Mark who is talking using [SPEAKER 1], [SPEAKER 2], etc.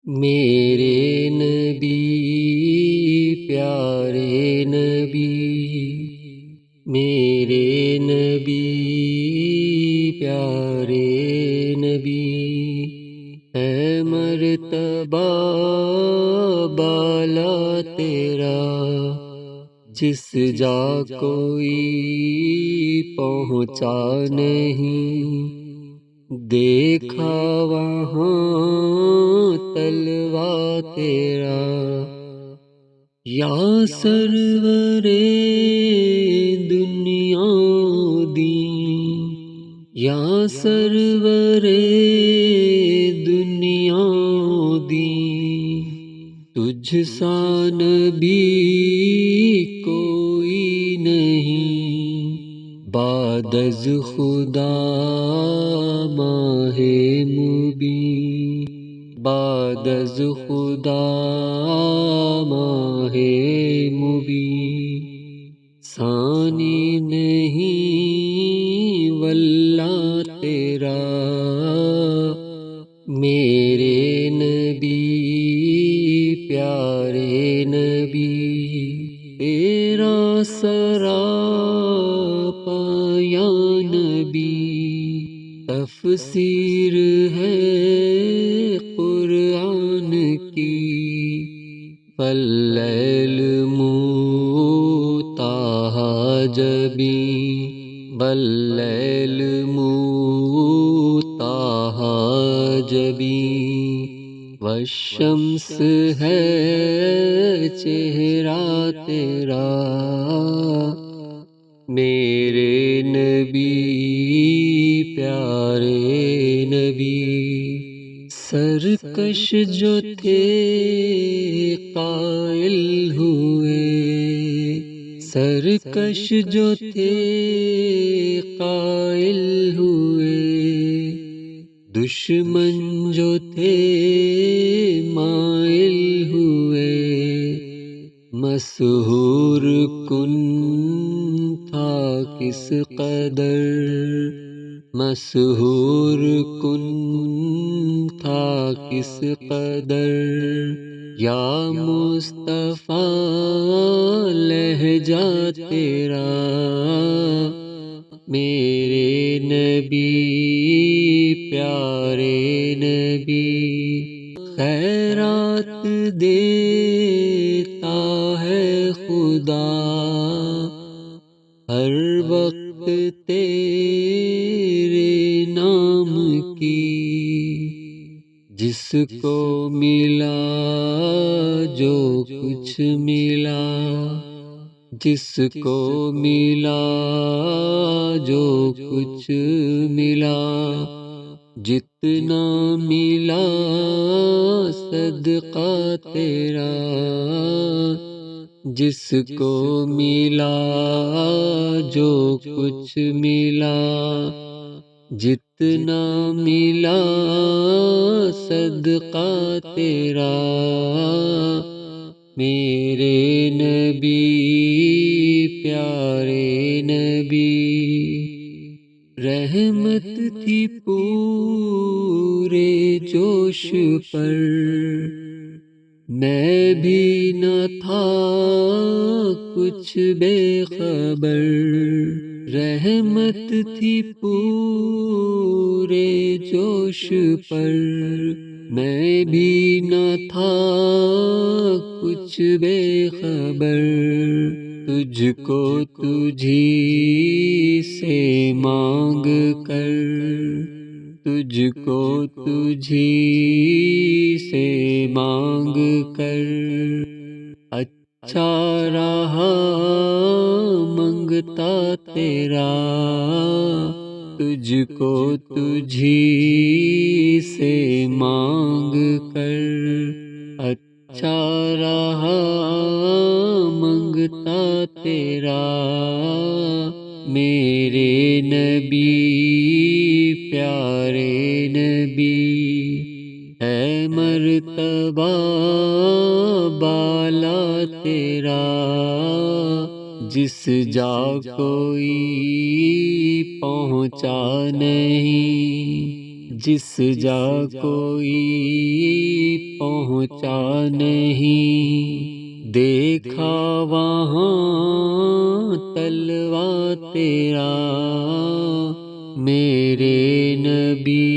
[SPEAKER 1] میرے نبی پیارے نبی، میرے نبی پیارے نبی، ہے مرتبہ بالا تیرا جس جا کوئی پہنچا نہیں، دیکھا وہاں تلوا تیرا، یا سرور دنیا دی، یا سرور دنیا دی، تجھ سا نبی کوئی نہیں، بعد از خدا ماہ مبین، بعد از خدا ماہ مبین، ثانی نہیں واللہ تیرا، میرے نبی پیارے نبی، تیرا سراپا یا نبی، تفسیر ہے قرآن کی، واللیل موتاہا جبیں، واللیل موتاہا جبیں، والشمس ہے چہرہ تیرا، میرے نبی پیارے نبی، سرکش جو تھے قائل ہوئے، سرکش جو تھے قائل ہوئے، دشمن جو تھے مائل ہوئے، مسحور کن تھا کس قدر، مسحور کن تھا کس قدر، یا مصطفیٰ لہجہ تیرا، میرے نبی پیارے نبی، خیرات دیتا ہے خدا ہر وقت تیرے نام کی، جس کو ملا جو کچھ ملا، جس کو ملا جو کچھ ملا، جتنا ملا صدقہ تیرا، جس کو ملا جو کچھ ملا، جتنا ملا صدقہ تیرا، میرے نبی پیارے نبی، رحمت تھی پورے جوش پر، میں بھی نہ تھا کچھ بے خبر، رحمت تھی پورے جوش پر، میں بھی نہ تھا کچھ بے خبر، تجھ کو تجھی سے مانگ کر، تجھ کو تجھی سے مانگ کر، اچھا رہا منگتا تیرا، تجھ کو تجھی سے مانگ کر، اچھا رہا منگتا تیرا، میرے نبی پیارے نبی، ہے مرتبہ بالا تیرا، جس جا کوئی پہنچا نہیں، جس جا کوئی پہنچا پہنچا نہیں، دیکھا وہاں تلوا تیرا میرے نبی